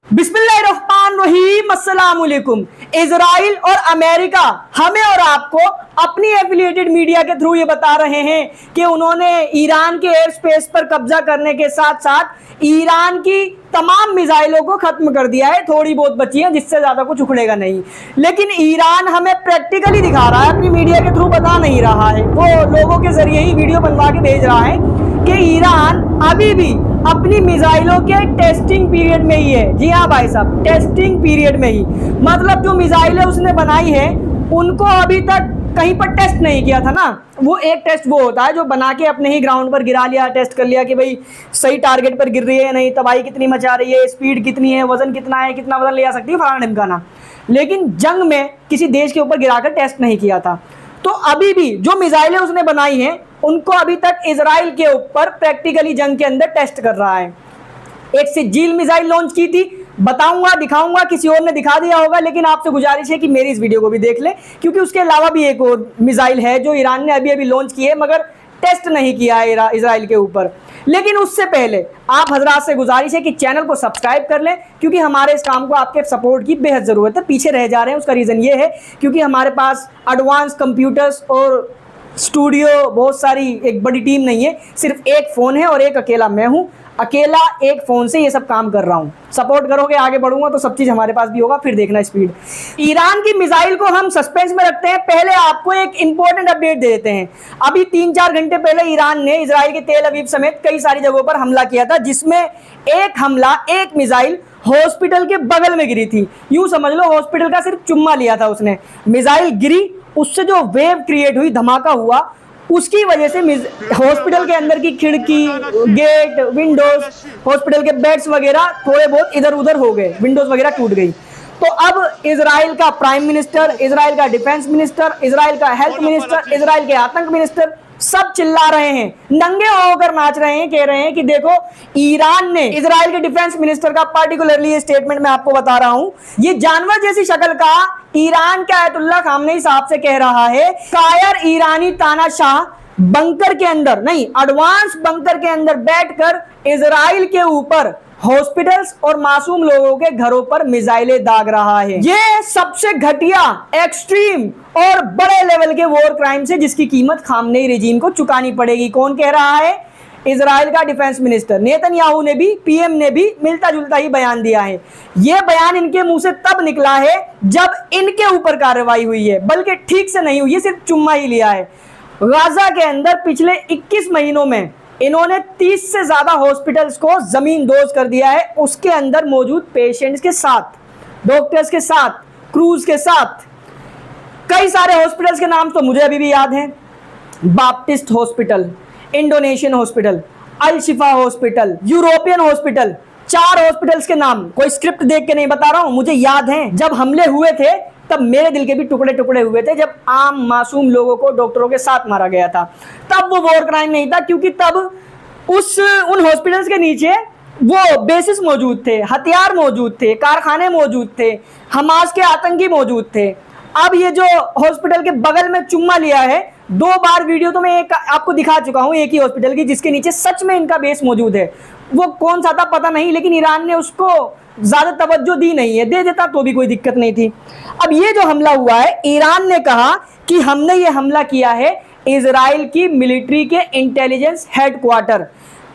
बिस्मिल्लाहिर्रहमानिर्रहीम, अस्सलाम वालेकुम। इजराइल और अमेरिका हमें और आपको अपनी एफिलिएटेड मीडिया के थ्रू ये बता रहे हैं कि उन्होंने ईरान के एयर स्पेस पर कब्जा करने के साथ साथ ईरान की तमाम मिसाइलों को खत्म कर दिया है। थोड़ी बहुत बची है, जिससे ज्यादा कुछ उखड़ेगा नहीं। लेकिन ईरान हमें प्रैक्टिकली दिखा रहा है, अपनी मीडिया के थ्रू बता नहीं रहा है। वो लोगों के जरिए ही वीडियो बनवा के भेज रहा है कि ईरान अभी भी अपनी मिसाइलों के टेस्टिंग पीरियड में ही है। जी हाँ भाई साहब, टेस्टिंग पीरियड में ही, मतलब जो मिसाइलें उसने बनाई है उनको अभी तक कहीं पर टेस्ट नहीं किया था ना। वो एक टेस्ट वो होता है जो बना के अपने ही ग्राउंड पर गिरा लिया, टेस्ट कर लिया कि भाई सही टारगेट पर गिर रही है नहीं, तबाही कितनी मचा रही है, स्पीड कितनी है, वजन कितना है, कितना वजन ले जा सकती है, फलाना ढिमकाना। लेकिन जंग में किसी देश के ऊपर गिराकर टेस्ट नहीं किया था। तो अभी भी जो मिसाइलें उसने बनाई हैं उनको अभी तक इजराइल के ऊपर प्रैक्टिकली जंग के अंदर टेस्ट कर रहा है। एक सिज्जील मिसाइल लॉन्च की थी, बताऊंगा दिखाऊंगा, किसी और ने दिखा दिया होगा, लेकिन आपसे गुजारिश है कि मेरी इस वीडियो को भी देख लें, क्योंकि उसके अलावा भी एक और मिसाइल है जो ईरान ने अभी अभी लॉन्च की है मगर टेस्ट नहीं किया है इजराइल के ऊपर। लेकिन उससे पहले आप हजरात से गुजारिश है कि चैनल को सब्सक्राइब कर लें, क्योंकि हमारे इस काम को आपके सपोर्ट की बेहद ज़रूरत है। पीछे रह जा रहे हैं, उसका रीज़न ये है क्योंकि हमारे पास एडवांस कंप्यूटर्स और स्टूडियो बहुत सारी एक बड़ी टीम नहीं है, सिर्फ एक फ़ोन है और एक अकेला मैं हूँ। अकेला एक फ़ोन से ये सब काम कर रहा हूँ। सपोर्ट करोगे, आगे बढ़ूंगा तो सब चीज़ हमारे पास भी होगा, फिर देखना स्पीड। ईरान की मिसाइल को हम सस्पेंस में रखते हैं, पहले आपको एक इंपॉर्टेंट अपडेट दे देते हैं। अभी 3-4 घंटे पहले ईरान ने इजराइल के तेल अवीव समेत कई सारी जगहों पर हमला किया था, जिसमें एक हमला, एक मिसाइल हॉस्पिटल के बगल में गिरी थी। यूं समझ लो हॉस्पिटल का सिर्फ चुम्मा लिया था उसने। मिसाइल गिरी, उससे जो वेव क्रिएट हुई, धमाका हुआ, उसकी वजह से हॉस्पिटल के अंदर की खिड़की, गेट, विंडोज, हॉस्पिटल के बेड्स वगैरह थोड़े बहुत इधर उधर हो गए, विंडोज वगैरह टूट गई। तो अब इजराइल का प्राइम मिनिस्टर, इजराइल का डिफेंस मिनिस्टर, इजराइल का हेल्थ मिनिस्टर, इजराइल के आतंक मिनिस्टर सब चिल्ला रहे हैं, नंगे होकर नाच रहे हैं, कह रहे हैं कि देखो ईरान ने, इजराइल के डिफेंस मिनिस्टर का पार्टिकुलरली ये स्टेटमेंट मैं आपको बता रहा हूं, ये जानवर जैसी शक्ल का ईरान के आयतुल्लाह खामनेई साहब से कह रहा है, कायर ईरानी तानाशाह बंकर के अंदर नहीं, एडवांस बंकर के अंदर बैठकर इजराइल के ऊपर हॉस्पिटल्स और मासूम लोगों के घरों पर मिसाइलें दाग रहा है। ये सबसे घटिया, एक्सट्रीम और बड़े लेवल के वॉर क्राइम से जिसकी कीमत खामनेई रेजिम को चुकानी पड़ेगी। कौन कह रहा है? इजराइल का डिफेंस मिनिस्टर नेतन्याहू ने भी, पीएम ने भी मिलता जुलता ही बयान दिया है। यह बयान इनके मुंह से तब निकला है जब इनके ऊपर कार्रवाई हुई है, बल्कि ठीक से नहीं हुई है, सिर्फ चुम्मा ही लिया है। गाजा के अंदर पिछले 21 महीनों में इन्होंने 30 से ज्यादा हॉस्पिटल्स को जमींदोज कर दिया है, उसके अंदर मौजूद पेशेंट्स के साथ, डॉक्टर्स के साथ, क्रूज के साथ। कई सारे हॉस्पिटल्स के नाम तो मुझे अभी भी याद हैं, बाप्टिस्ट हॉस्पिटल, इंडोनेशियन हॉस्पिटल, अल शिफा हॉस्पिटल, यूरोपियन हॉस्पिटल, 4 हॉस्पिटल्स के नाम कोई स्क्रिप्ट देख के नहीं बता रहा हूं, मुझे याद है। जब हमले हुए थे तब मेरे दिल के भी टुकड़े टुकड़े हुए थे, जब आम मासूम लोगों को डॉक्टरों के साथ मारा गया था। तब वो वॉर क्राइम नहीं था, क्योंकि तब उन हॉस्पिटल्स के नीचे वो बेसिस मौजूद थे, हथियार मौजूद थे, कारखाने मौजूद थे, हमास के आतंकी मौजूद थे। अब ये जो हॉस्पिटल के बगल में चुम्मा लिया है, 2 बार वीडियो तो मैं एक आपको दिखा चुका हूं एक ही हॉस्पिटल की, जिसके नीचे सच में इनका बेस मौजूद है। वो कौन सा था पता नहीं, लेकिन ईरान ने उसको ज्यादा तवज्जो दी नहीं है, दे देता तो भी कोई दिक्कत नहीं थी। अब ये जो हमला हुआ है, ईरान ने कहा कि हमने ये हमला किया है इजराइल की मिलिट्री के इंटेलिजेंस हेडक्वार्टर।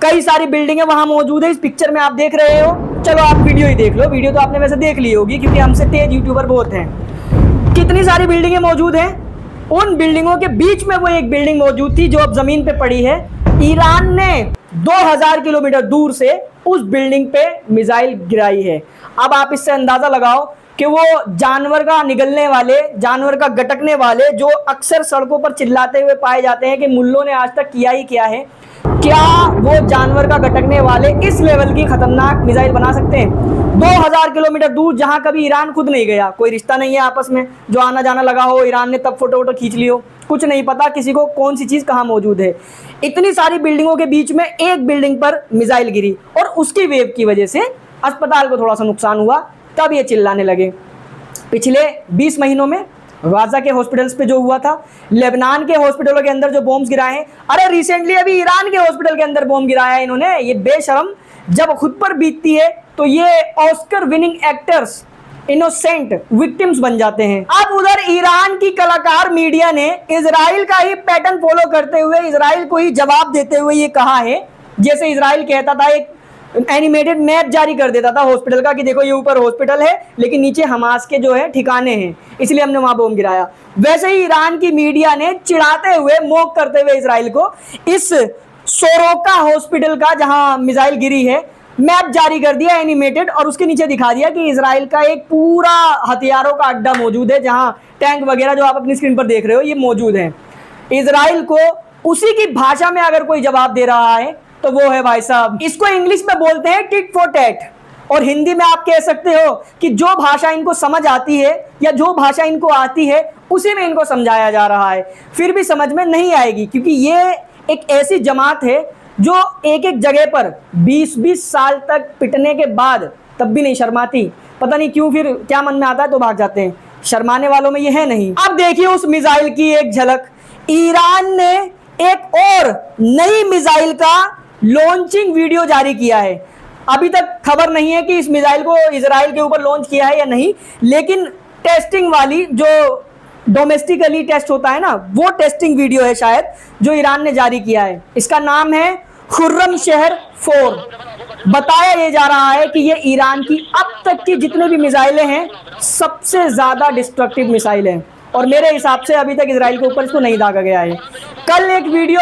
कई सारी बिल्डिंगें वहां मौजूद है, इस पिक्चर में आप देख रहे हो। चलो आप वीडियो ही देख लो, वीडियो तो आपने वैसे देख ली होगी क्योंकि हमसे तेज यूट्यूबर बहुत हैं। कितनी सारी बिल्डिंगें मौजूद हैं, उन बिल्डिंगों के बीच में वो एक बिल्डिंग मौजूद थी जो अब जमीन पे पड़ी है। ईरान ने 2000 किलोमीटर दूर से उस बिल्डिंग पे मिसाइल गिराई है। अब आप इससे अंदाजा लगाओ कि वो जानवर का निगलने वाले, जानवर का गटकने वाले, जो अक्सर सड़कों पर चिल्लाते हुए पाए जाते हैं कि मुल्लों ने आज तक किया ही क्या है, क्या वो जानवर का गटकने वाले इस लेवल की खतरनाक मिसाइल बना सकते हैं? 2000 किलोमीटर दूर, जहां कभी ईरान खुद नहीं गया, कोई रिश्ता नहीं है आपस में, जो आना जाना लगा हो ईरान ने तब फोटो वोटो खींच लियो, कुछ नहीं पता किसी को कौन सी चीज कहां मौजूद है। इतनी सारी बिल्डिंगों के बीच में एक बिल्डिंग पर मिसाइल गिरी और उसकी वेव की वजह से अस्पताल को थोड़ा सा नुकसान हुआ, तब ये चिल्लाने लगे। पिछले 20 महीनों में गाजा के हॉस्पिटल्स पे जो हुआ था, लेबनान के हॉस्पिटलों के अंदर जो बॉम्ब्स गिराए हैं, अरे रिसेंटली अभी ईरान के हॉस्पिटल के अंदर बॉम्ब गिराया है इन्होंने। ये बेशरम जब खुद पर बीतती है तो ये Oscar winning actors innocent victims बन जाते हैं। अब उधर ईरान की कलाकार मीडिया ने इजराइल का ही पैटर्न फॉलो करते हुए इजराइल को ही जवाब देते हुए ये कहा है, जैसे इजराइल कहता था, एक एनिमेटेड मैप जारी कर देता था हॉस्पिटल का कि देखो ये ऊपर हॉस्पिटल है लेकिन नीचे हमास के जो है ठिकाने हैं, इसलिए हमने वहां बम गिराया। वैसे ही ईरान की मीडिया ने चिढ़ाते हुए, मोक करते हुए इजराइल को इस सोरोका हॉस्पिटल का जहां मिसाइल गिरी है मैप जारी कर दिया एनिमेटेड, और उसके नीचे दिखा दिया कि इजराइल का एक पूरा हथियारों का अड्डा मौजूद है जहां टैंक वगैरह जो आप अपनी स्क्रीन पर देख रहे हो ये मौजूद है। इजराइल को उसी की भाषा में अगर कोई जवाब दे रहा है तो वो है भाई साहब, इसको इंग्लिश में बोलते हैं टिट फॉर टैट, और हिंदी में आप कह सकते हो कि जो भाषा इनको समझ आती है या जो भाषा इनको आती है उसी में इनको समझाया जा रहा है। फिर भी समझ में नहीं आएगी क्योंकि ये एक ऐसी जमात है जो एक एक जगह पर 20-20 साल तक पिटने के बाद तब भी नहीं शर्माती। पता नहीं क्यों, फिर क्या मन में आता है तो भाग जाते हैं, शर्माने वालों में ये है नहीं। अब देखिए उस मिसाइल की एक झलक। ईरान ने एक और नई मिसाइल का लॉन्चिंग वीडियो जारी किया है। अभी तक खबर नहीं है कि इस मिसाइल को इजराइल के ऊपर लॉन्च किया है या नहीं, लेकिन टेस्टिंग वाली जो डोमेस्टिकली टेस्ट होता है ना, वो टेस्टिंग वीडियो है शायद जो ईरान ने जारी किया है। इसका नाम है खुर्रमशहर 4। बताया ये जा रहा है कि ये ईरान की अब तक की जितने भी मिसाइलें हैं सबसे ज्यादा डिस्ट्रक्टिव मिसाइल है, और मेरे हिसाब से अभी तक इजराइल के ऊपर इसको नहीं दागा गया है। कल एक वीडियो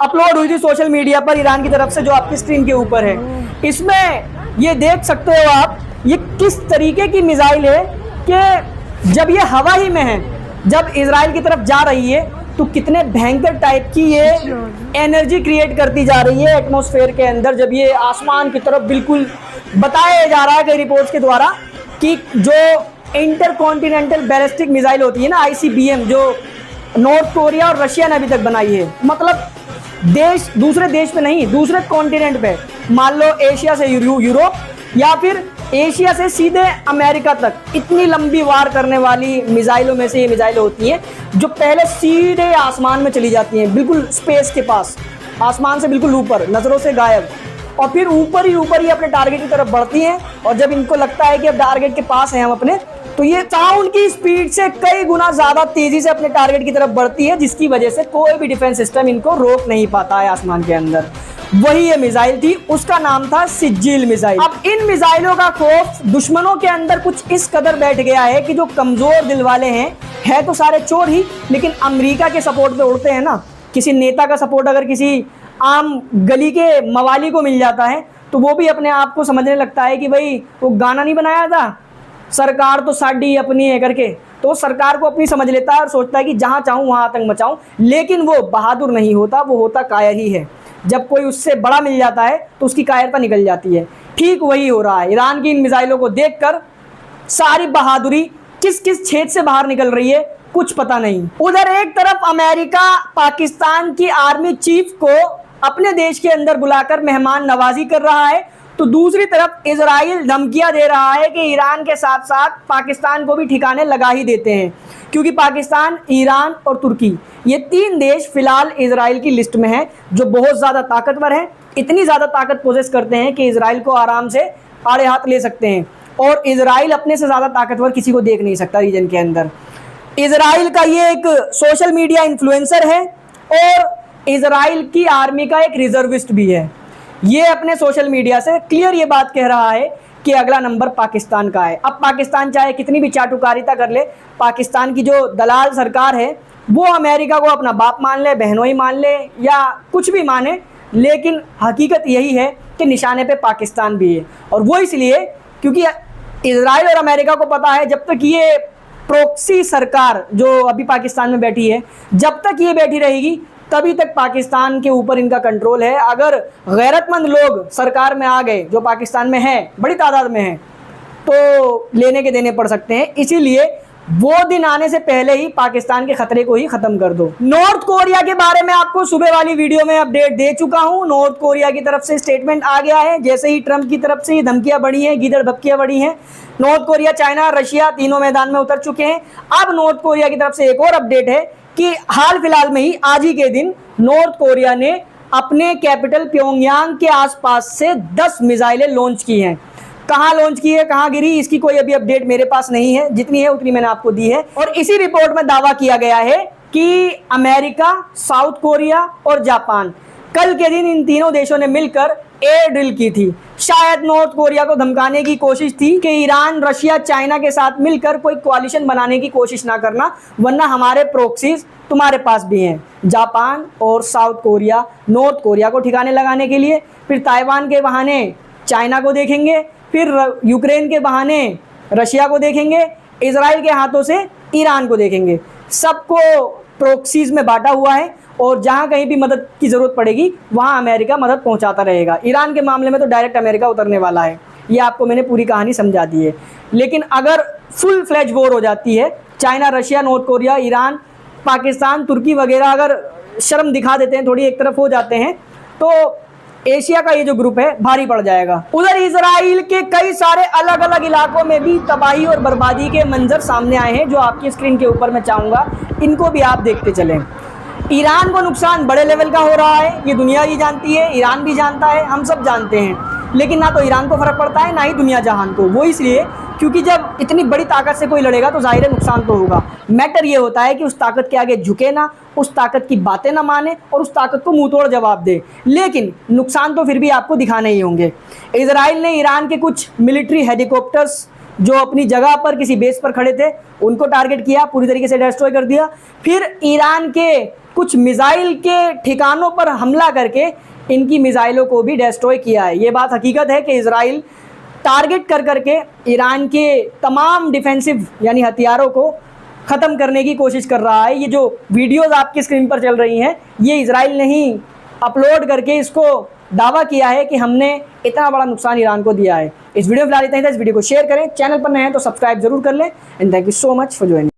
अपलोड हुई थी सोशल मीडिया पर ईरान की तरफ से जो आपकी स्क्रीन के ऊपर है, इसमें ये देख सकते हो आप ये किस तरीके की मिसाइल है कि जब ये हवा ही में है, जब इजराइल की तरफ जा रही है तो कितने भयंकर टाइप की ये एनर्जी क्रिएट करती जा रही है एटमॉस्फेयर के अंदर। जब ये आसमान की तरफ बिल्कुल बताया जा रहा है कई रिपोर्ट्स के द्वारा कि जो इंटरकॉन्टिनेंटल बैलिस्टिक मिसाइल होती है ना ICBM, जो नॉर्थ कोरिया और रशिया ने अभी तक बनाई है, मतलब देश दूसरे देश पे नहीं, दूसरे कॉन्टिनेंट पे, मान लो एशिया से यूरोप या फिर एशिया से सीधे अमेरिका तक, इतनी लंबी वार करने वाली मिसाइलों में से ये मिसाइलें होती हैं जो पहले सीधे आसमान में चली जाती हैं, बिल्कुल स्पेस के पास, आसमान से बिल्कुल ऊपर, नजरों से गायब, और फिर ऊपर ही अपने टारगेट की तरफ बढ़ती हैं। और जब इनको लगता है कि अब टारगेट के पास हैं हम अपने, तो ये साउंड की स्पीड से कई गुना ज्यादा तेजी से अपने टारगेट की तरफ बढ़ती है, जिसकी वजह से कोई भी डिफेंस सिस्टम इनको रोक नहीं पाता है आसमान के अंदर। वही ये मिसाइल थी, उसका नाम था सिज्जिल मिसाइल। अब इन मिसाइलों का खौफ दुश्मनों के अंदर कुछ इस कदर बैठ गया है कि जो कमजोर दिल वाले हैं, है तो सारे चोर ही, लेकिन अमेरिका के सपोर्ट पे उड़ते हैं ना। किसी नेता का सपोर्ट अगर किसी आम गली के मवाली को मिल जाता है तो वो भी अपने आप को समझने लगता है कि भाई वो गाना नहीं बनाया था, सरकार तो साडी अपनी है करके, तो सरकार को अपनी समझ लेता है और सोचता है कि जहां चाहूं वहां आतंक मचाऊं। लेकिन वो बहादुर नहीं होता, वो होता कायर ही है। जब कोई उससे बड़ा मिल जाता है तो उसकी कायरता निकल जाती है। ठीक वही हो रहा है। ईरान की इन मिसाइलों को देखकर सारी बहादुरी किस किस छेद से बाहर निकल रही है कुछ पता नहीं। उधर एक तरफ अमेरिका पाकिस्तान की आर्मी चीफ को अपने देश के अंदर बुलाकर मेहमान नवाजी कर रहा है, तो दूसरी तरफ इजराइल धमकियां दे रहा है कि ईरान के साथ साथ पाकिस्तान को भी ठिकाने लगा ही देते हैं, क्योंकि पाकिस्तान, ईरान और तुर्की, ये 3 देश फिलहाल इजराइल की लिस्ट में हैं जो बहुत ज़्यादा ताकतवर हैं, इतनी ज़्यादा ताकत पोजेस करते हैं कि इजराइल को आराम से आड़े हाथ ले सकते हैं। और इजराइल अपने से ज़्यादा ताकतवर किसी को देख नहीं सकता रीजन के अंदर। इजराइल का ये एक सोशल मीडिया इन्फ्लुएंसर है और इजराइल की आर्मी का एक रिजर्विस्ट भी है। ये अपने सोशल मीडिया से क्लियर ये बात कह रहा है कि अगला नंबर पाकिस्तान का है। अब पाकिस्तान चाहे कितनी भी चाटुकारिता कर ले, पाकिस्तान की जो दलाल सरकार है वो अमेरिका को अपना बाप मान ले, बहनोई मान ले या कुछ भी माने, लेकिन हकीकत यही है कि निशाने पे पाकिस्तान भी है। और वो इसलिए क्योंकि इजराइल और अमेरिका को पता है जब तक ये प्रॉक्सी सरकार जो अभी पाकिस्तान में बैठी है, जब तक ये बैठी रहेगी तभी तक पाकिस्तान के ऊपर इनका कंट्रोल है। अगर गैरतमंद लोग सरकार में आ गए, जो पाकिस्तान में है, बड़ी तादाद में है, तो लेने के देने पड़ सकते हैं। इसीलिए वो दिन आने से पहले ही पाकिस्तान के खतरे को ही खत्म कर दो। नॉर्थ कोरिया के बारे में आपको सुबह वाली वीडियो में अपडेट दे चुका हूं। नॉर्थ कोरिया की तरफ से स्टेटमेंट आ गया है, जैसे ही ट्रंप की तरफ से ये धमकियां बढ़ी हैं, गीदड़ भपकियां बढ़ी हैं। नॉर्थ कोरिया, चाइना, रशिया तीनों मैदान में उतर चुके हैं। अब नॉर्थ कोरिया की तरफ से एक और अपडेट है कि हाल फिलहाल में ही, आज ही के दिन, नॉर्थ कोरिया ने अपने कैपिटल प्योंगयांग के आसपास से 10 मिसाइलें लॉन्च की हैं। कहाँ लॉन्च की है, कहाँ गिरी, इसकी कोई अभी अपडेट मेरे पास नहीं है, जितनी है उतनी मैंने आपको दी है। और इसी रिपोर्ट में दावा किया गया है कि अमेरिका, साउथ कोरिया और जापान कल के दिन इन तीनों देशों ने मिलकर एयर ड्रिल की थी। शायद नॉर्थ कोरिया को धमकाने की कोशिश थी कि ईरान, रशिया, चाइना के साथ मिलकर कोई कोalition बनाने की कोशिश ना करना, वरना हमारे प्रॉक्सीज तुम्हारे पास भी हैं। जापान और साउथ कोरिया नॉर्थ कोरिया को ठिकाने लगाने के लिए, फिर ताइवान के बहाने चाइना को देखेंगे, फिर यूक्रेन के बहाने रशिया को देखेंगे, इजराइल के हाथों से ईरान को देखेंगे। सबको प्रॉक्सीज में बांटा हुआ है और जहां कहीं भी मदद की ज़रूरत पड़ेगी वहां अमेरिका मदद पहुंचाता रहेगा। ईरान के मामले में तो डायरेक्ट अमेरिका उतरने वाला है, ये आपको मैंने पूरी कहानी समझा दी है। लेकिन अगर फुल फ्लैज वॉर हो जाती है, China, Russia, North Korea, Iran, Pakistan, तुर्की वगैरह अगर शर्म दिखा देते हैं, थोड़ी एक तरफ हो जाते हैं, तो एशिया का ये जो ग्रुप है भारी पड़ जाएगा। उधर इजराइल के कई सारे अलग अलग इलाकों में भी तबाही और बर्बादी के मंजर सामने आए हैं, जो आपकी स्क्रीन के ऊपर मैं चाहूँगा इनको भी आप देखते चलें। ईरान को नुकसान बड़े लेवल का हो रहा है, ये दुनिया ही जानती है, ईरान भी जानता है, हम सब जानते हैं। लेकिन ना तो ईरान को फ़र्क पड़ता है, ना ही दुनिया जहान को। वो इसलिए क्योंकि जब इतनी बड़ी ताकत से कोई लड़ेगा तो ज़ाहिर है नुकसान तो होगा। मैटर ये होता है कि उस ताकत के आगे झुके ना, उस ताकत की बातें ना माने और उस ताकत को मुंह तोड़ जवाब दे। लेकिन नुकसान तो फिर भी आपको दिखाने ही होंगे। इजराइल ने ईरान के कुछ मिलिट्री हेलीकॉप्टर्स जो अपनी जगह पर किसी बेस पर खड़े थे उनको टारगेट किया, पूरी तरीके से डिस्ट्रॉय कर दिया। फिर ईरान के कुछ मिसाइल के ठिकानों पर हमला करके इनकी मिसाइलों को भी डिस्ट्रॉय किया है। ये बात हकीकत है कि इजराइल टारगेट कर करके ईरान के तमाम डिफेंसिव यानी हथियारों को ख़त्म करने की कोशिश कर रहा है। ये जो वीडियोस आपकी स्क्रीन पर चल रही हैं, ये इजराइल ने ही अपलोड करके इसको दावा किया है कि हमने इतना बड़ा नुकसान ईरान को दिया है। इस वीडियो में फिलहाल इतना ही था। इस वीडियो को शेयर करें, चैनल पर नए हैं तो सब्सक्राइब जरूर कर लें। And thank you so much for joining.